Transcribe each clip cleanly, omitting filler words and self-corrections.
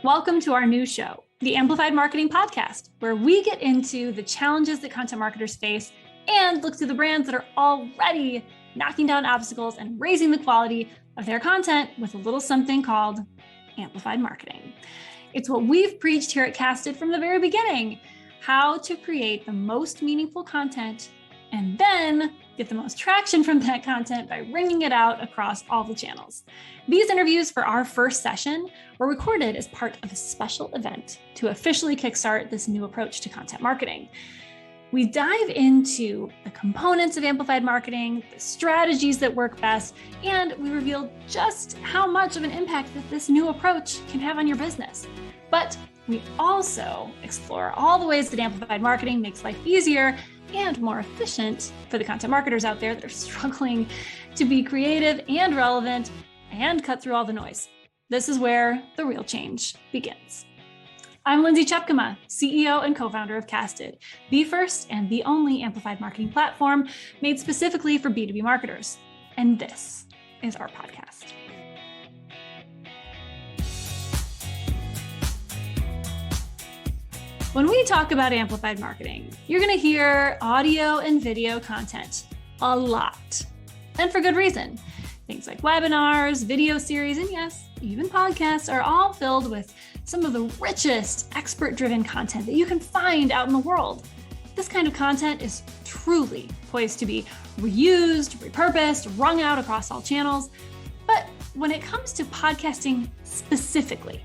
Welcome to our new show, the Amplified Marketing Podcast, where we get into the challenges that content marketers face and look through the brands that are already knocking down obstacles and raising the quality of their content with a little something called amplified marketing. It's what we've preached here at Casted from the very beginning, how to create the most meaningful content and then get the most traction from that content by wringing it out across all the channels. These interviews for our first session were recorded as part of a special event to officially kickstart this new approach to content marketing. We dive into the components of amplified marketing, the strategies that work best, and we reveal just how much of an impact that this new approach can have on your business. But we also explore all the ways that amplified marketing makes life easier and more efficient for the content marketers out there that are struggling to be creative and relevant and cut through all the noise. This is where the real change begins. I'm Lindsay Chepkema, CEO and co-founder of Casted, the first and the only amplified marketing platform made specifically for B2B marketers. And this is our podcast. When we talk about amplified marketing, you're going to hear audio and video content a lot, and for good reason. Things like webinars, video series, and yes, even podcasts are all filled with some of the richest expert-driven content that you can find out in the world. This kind of content is truly poised to be reused, repurposed, wrung out across all channels. But when it comes to podcasting specifically,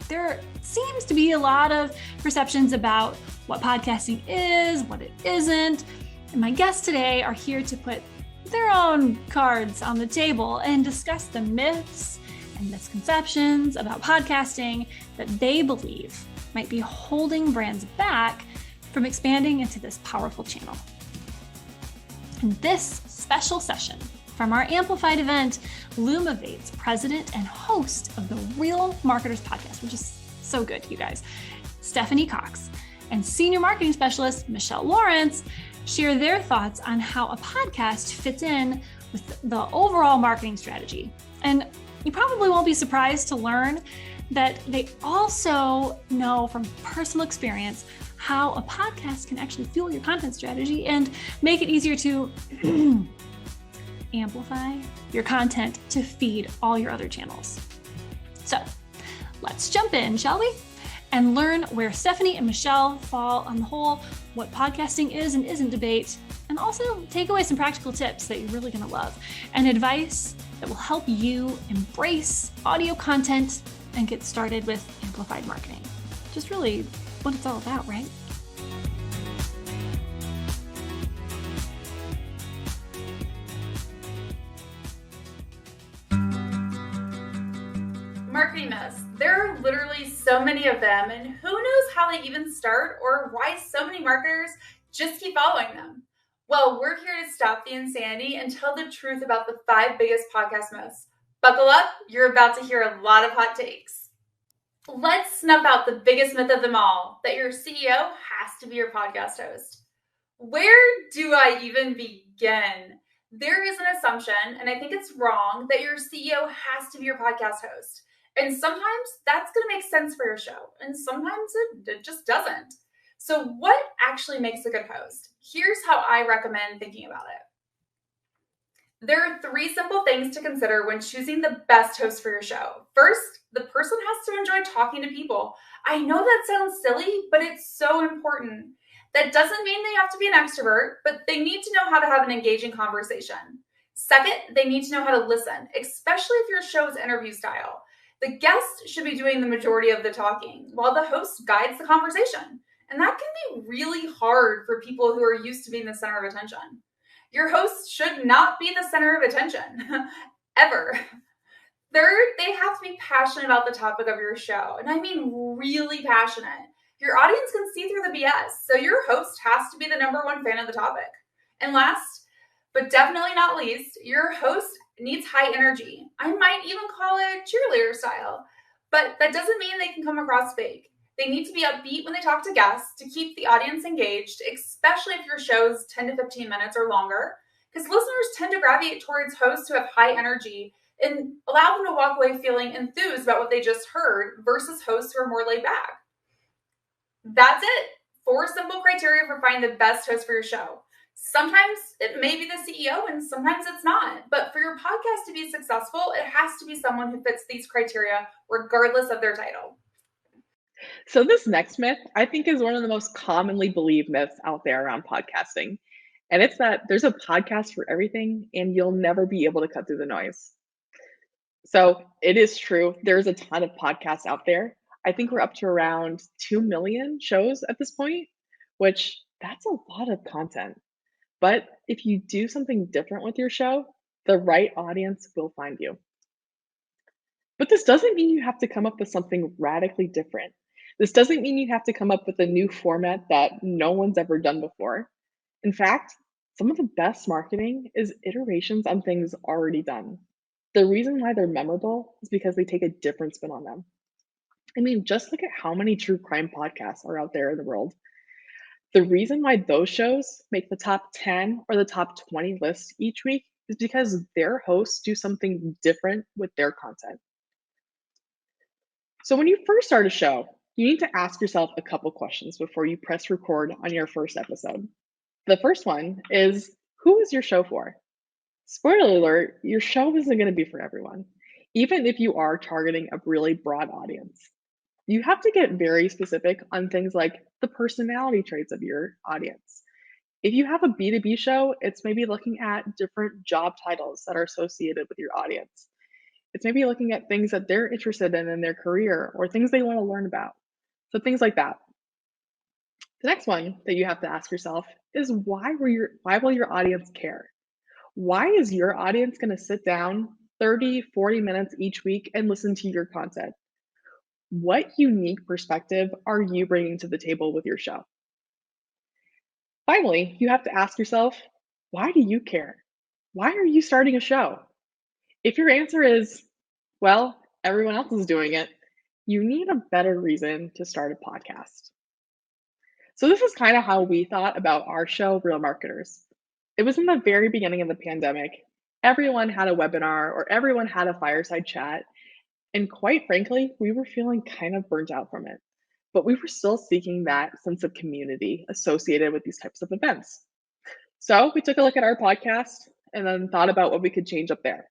there seems to be a lot of perceptions about what podcasting is, what it isn't. And my guests today are here to put their own cards on the table and discuss the myths and misconceptions about podcasting that they believe might be holding brands back from expanding into this powerful channel. In this special session from our Amplified event, Lumavate's president and host of the Real Marketers podcast, which is so good, you guys, Stephanie Cox, and senior marketing specialist Michelle Lawrence share their thoughts on how a podcast fits in with the overall marketing strategy. And you probably won't be surprised to learn that they also know from personal experience how a podcast can actually fuel your content strategy and make it easier to amplify your content to feed all your other channels. So let's jump in, shall we? And learn where Stephanie and Michelle fall on the whole what podcasting is and isn't debate, and also take away some practical tips that you're really gonna love and advice that will help you embrace audio content and get started with amplified marketing. Just really what it's all about, right? Marketing myths. There are literally so many of them, and who knows how they even start or why so many marketers just keep following them. Well, we're here to stop the insanity and tell the truth about the 5 biggest podcast myths. Buckle up, you're about to hear a lot of hot takes. Let's snuff out the biggest myth of them all, that your CEO has to be your podcast host. Where do I even begin? There is an assumption, and I think it's wrong, that your CEO has to be your podcast host. And sometimes that's going to make sense for your show, and sometimes it just doesn't. So what actually makes a good host? Here's how I recommend thinking about it. There are 3 simple things to consider when choosing the best host for your show. First, the person has to enjoy talking to people. I know that sounds silly, but it's so important. That doesn't mean they have to be an extrovert, but they need to know how to have an engaging conversation. Second, they need to know how to listen, especially if your show is interview style. The guest should be doing the majority of the talking while the host guides the conversation. And that can be really hard for people who are used to being the center of attention. Your host should not be the center of attention, ever. Third, they have to be passionate about the topic of your show. And I mean really passionate. Your audience can see through the BS, so your host has to be the #1 fan of the topic. And last, but definitely not least, your host needs high energy. I might even call it cheerleader style, but that doesn't mean they can come across fake. They need to be upbeat when they talk to guests to keep the audience engaged, especially if your show is 10 to 15 minutes or longer, because listeners tend to gravitate towards hosts who have high energy, and allow them to walk away feeling enthused about what they just heard versus hosts who are more laid back. That's it. 4 simple criteria for finding the best host for your show. Sometimes it may be the CEO and sometimes it's not. But for your podcast to be successful, it has to be someone who fits these criteria regardless of their title. So this next myth, I think, is one of the most commonly believed myths out there around podcasting. And it's that there's a podcast for everything and you'll never be able to cut through the noise. So it is true. There's a ton of podcasts out there. I think we're up to around 2 million shows at this point, which that's a lot of content. But if you do something different with your show, the right audience will find you. But this doesn't mean you have to come up with something radically different. This doesn't mean you have to come up with a new format that no one's ever done before. In fact, some of the best marketing is iterations on things already done. The reason why they're memorable is because they take a different spin on them. I mean, just look at how many true crime podcasts are out there in the world. The reason why those shows make the top 10 or the top 20 lists each week is because their hosts do something different with their content. So when you first start a show, you need to ask yourself a couple questions before you press record on your first episode. The first one is, who is your show for? Spoiler alert, your show isn't going to be for everyone, even if you are targeting a really broad audience. You have to get very specific on things like the personality traits of your audience. If you have a B2B show, it's maybe looking at different job titles that are associated with your audience. It's maybe looking at things that they're interested in their career or things they want to learn about. So things like that. The next one that you have to ask yourself is why will your audience care? Why is your audience going to sit down 30, 40 minutes each week and listen to your content? What unique perspective are you bringing to the table with your show? Finally, you have to ask yourself, why do you care? Why are you starting a show? If your answer is, well, everyone else is doing it, you need a better reason to start a podcast. So this is kind of how we thought about our show, Real Marketers. It was in the very beginning of the pandemic. Everyone had a webinar or everyone had a fireside chat. And quite frankly, we were feeling kind of burnt out from it. But we were still seeking that sense of community associated with these types of events. So we took a look at our podcast and then thought about what we could change up there.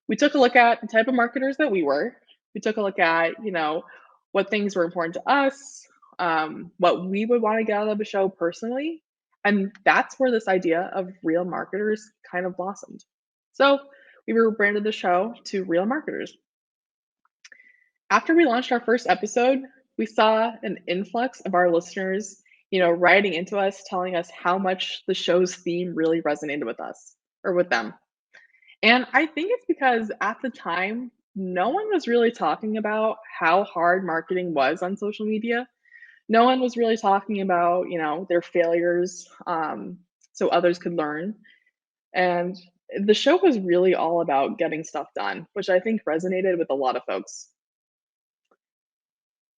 We took a look at the type of marketers that we were. We took a look at, what things were important to us, what we would want to get out of the show personally. And that's where this idea of Real Marketers kind of blossomed. So we rebranded the show to Real Marketers. After we launched our first episode, we saw an influx of our listeners, writing into us, telling us how much the show's theme really resonated with us or with them. And I think it's because at the time, no one was really talking about how hard marketing was on social media. No one was really talking about, their failures, so others could learn. And the show was really all about getting stuff done, which I think resonated with a lot of folks.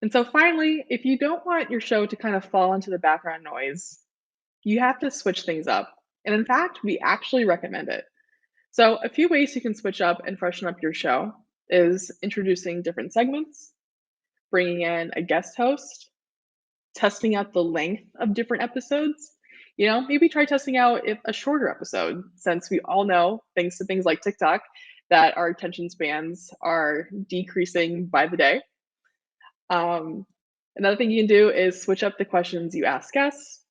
And so finally, if you don't want your show to kind of fall into the background noise, you have to switch things up. And in fact, we actually recommend it. So a few ways you can switch up and freshen up your show is introducing different segments, bringing in a guest host, testing out the length of different episodes. Maybe try testing out a shorter episode, since we all know, thanks to things like TikTok, that our attention spans are decreasing by the day. Another thing you can do is switch up the questions you ask guests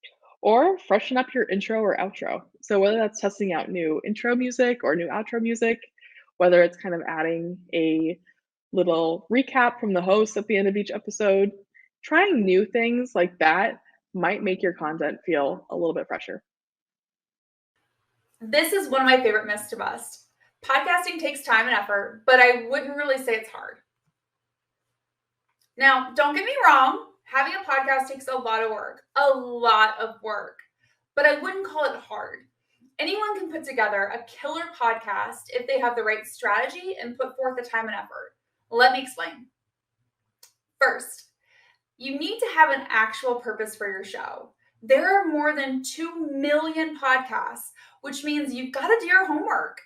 or freshen up your intro or outro. So whether that's testing out new intro music or new outro music, whether it's kind of adding a little recap from the host at the end of each episode, trying new things like that might make your content feel a little bit fresher. This is one of my favorite myths to bust. Podcasting takes time and effort, but I wouldn't really say it's hard. Now, don't get me wrong, having a podcast takes a lot of work, but I wouldn't call it hard. Anyone can put together a killer podcast if they have the right strategy and put forth the time and effort. Let me explain. First, you need to have an actual purpose for your show. There are more than 2 million podcasts, which means you've got to do your homework.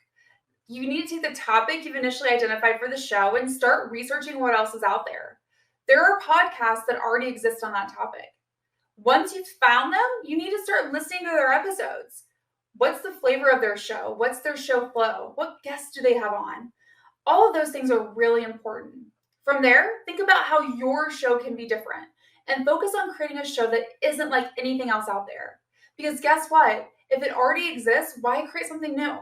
You need to take the topic you've initially identified for the show and start researching what else is out there. There are podcasts that already exist on that topic. Once you've found them, you need to start listening to their episodes. What's the flavor of their show? What's their show flow? What guests do they have on? All of those things are really important. From there, think about how your show can be different and focus on creating a show that isn't like anything else out there. Because guess what? If it already exists, why create something new?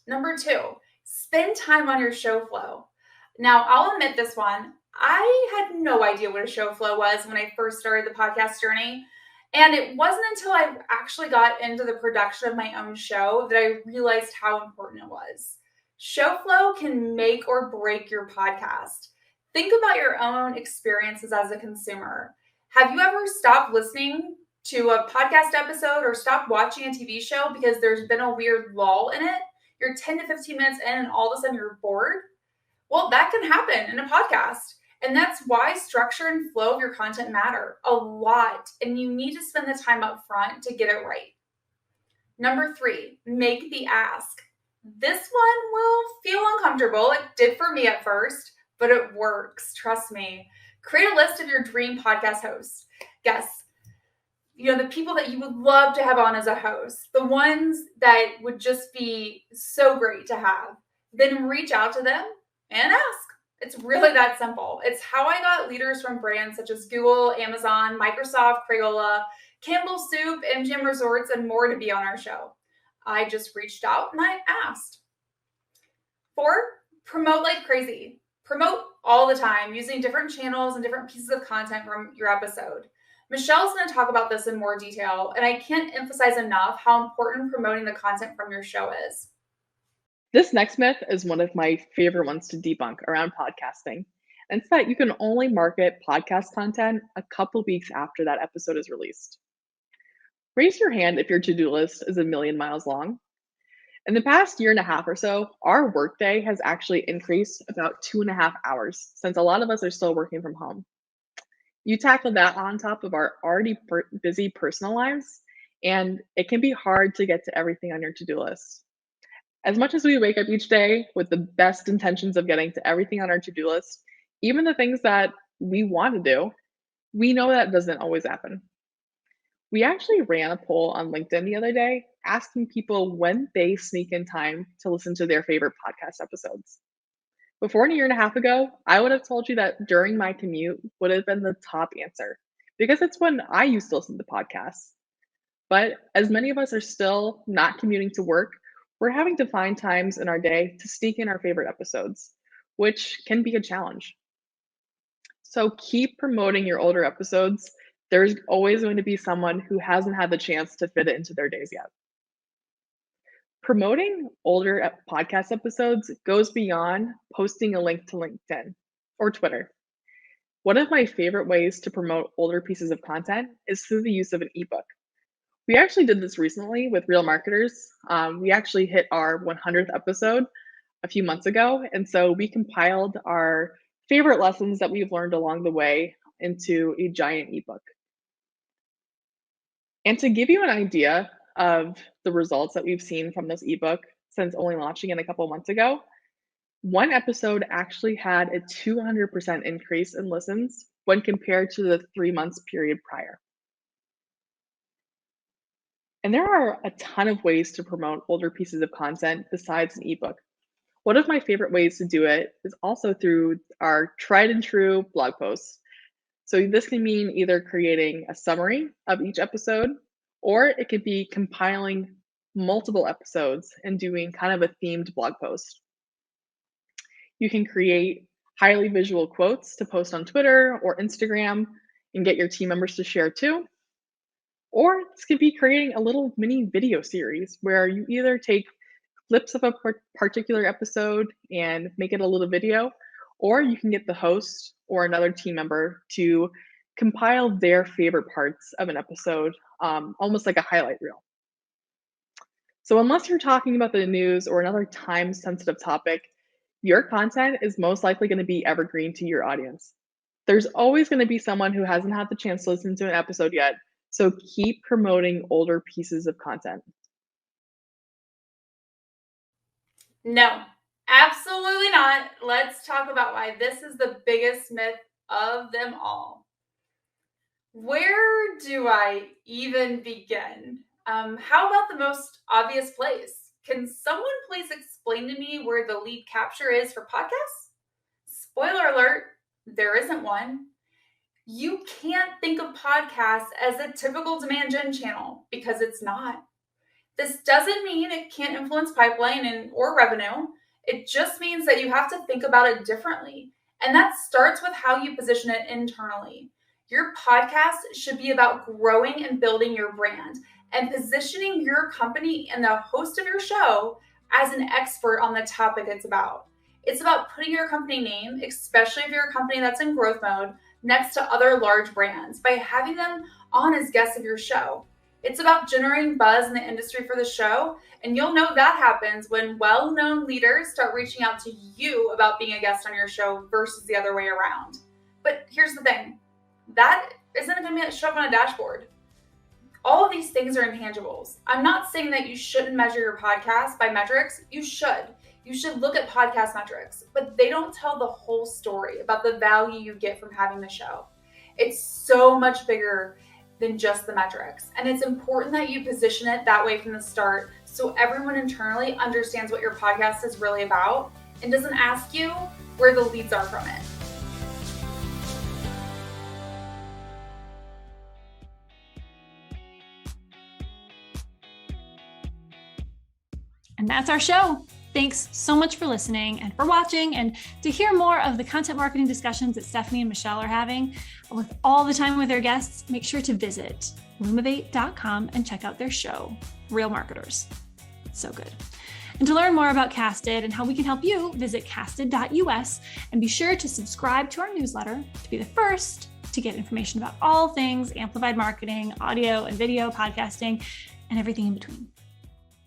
Number 2, spend time on your show flow. Now, I'll admit this one. I had no idea what a show flow was when I first started the podcast journey. And it wasn't until I actually got into the production of my own show that I realized how important it was. Show flow can make or break your podcast. Think about your own experiences as a consumer. Have you ever stopped listening to a podcast episode or stopped watching a TV show because there's been a weird lull in it? You're 10 to 15 minutes in and all of a sudden you're bored? Well, that can happen in a podcast. And that's why structure and flow of your content matter a lot. And you need to spend the time up front to get it right. Number 3, make the ask. This one will feel uncomfortable. It did for me at first, but it works. Trust me. Create a list of your dream podcast hosts. Guess, the people that you would love to have on as a host, the ones that would just be so great to have. Then reach out to them and ask. It's really that simple. It's how I got leaders from brands such as Google, Amazon, Microsoft, Crayola, Campbell's Soup, MGM Resorts, and more to be on our show. I just reached out and I asked. 4, promote like crazy. Promote all the time using different channels and different pieces of content from your episode. Michelle's going to talk about this in more detail, and I can't emphasize enough how important promoting the content from your show is. This next myth is one of my favorite ones to debunk around podcasting. And it's that you can only market podcast content a couple weeks after that episode is released. Raise your hand if your to-do list is a million miles long. In the past year and a half or so, our workday has actually increased about 2.5 hours since a lot of us are still working from home. You tackle that on top of our already busy personal lives, and it can be hard to get to everything on your to-do list. As much as we wake up each day with the best intentions of getting to everything on our to-do list, even the things that we want to do, we know that doesn't always happen. We actually ran a poll on LinkedIn the other day asking people when they sneak in time to listen to their favorite podcast episodes. Before a year and a half ago, I would have told you that during my commute would have been the top answer because it's when I used to listen to podcasts. But as many of us are still not commuting to work, we're having to find times in our day to sneak in our favorite episodes, which can be a challenge. So keep promoting your older episodes. There's always going to be someone who hasn't had the chance to fit it into their days yet. Promoting older podcast episodes goes beyond posting a link to LinkedIn or Twitter. One of my favorite ways to promote older pieces of content is through the use of an ebook. We actually did this recently with Real Marketers. We actually hit our 100th episode a few months ago. And so we compiled our favorite lessons that we've learned along the way into a giant ebook. And to give you an idea of the results that we've seen from this ebook since only launching it a couple months ago, one episode actually had a 200% increase in listens when compared to the 3 months period prior. And there are a ton of ways to promote older pieces of content besides an ebook. One of my favorite ways to do it is also through our tried and true blog posts. So this can mean either creating a summary of each episode, or it could be compiling multiple episodes and doing kind of a themed blog post. You can create highly visual quotes to post on Twitter or Instagram and get your team members to share too. Or this could be creating a little mini video series where you either take clips of a particular episode and make it a little video, or you can get the host or another team member to compile their favorite parts of an episode, almost like a highlight reel. So unless you're talking about the news or another time-sensitive topic, your content is most likely going to be evergreen to your audience. There's always going to be someone who hasn't had the chance to listen to an episode yet, so keep promoting older pieces of content. No, absolutely not. Let's talk about why this is the biggest myth of them all. Where do I even begin? How about the most obvious place? Can someone please explain to me where the lead capture is for podcasts? Spoiler alert, there isn't one. You can't think of podcasts as a typical demand gen channel because it's not. This doesn't mean it can't influence pipeline or revenue. It just means that you have to think about it differently. And that starts with how you position it internally. Your podcast should be about growing and building your brand and positioning your company and the host of your show as an expert on the topic it's about. It's about putting your company name, especially if you're a company that's in growth mode, next to other large brands by having them on as guests of your show. It's about generating buzz in the industry for the show, and you'll know that happens when well-known leaders start reaching out to you about being a guest on your show versus the other way around. But here's the thing, that isn't going to show up on a dashboard. All of these things are intangibles. I'm not saying that you shouldn't measure your podcast by metrics. You should. You should look at podcast metrics, but they don't tell the whole story about the value you get from having the show. It's so much bigger than just the metrics. And it's important that you position it that way from the start so everyone internally understands what your podcast is really about and doesn't ask you where the leads are from it. And that's our show. Thanks so much for listening and for watching. And to hear more of the content marketing discussions that Stephanie and Michelle are having with all the time with their guests, make sure to visit lumavate.com and check out their show, Real Marketers. So good. And to learn more about Casted and how we can help you, visit casted.us and be sure to subscribe to our newsletter to be the first to get information about all things amplified marketing, audio and video, podcasting, and everything in between.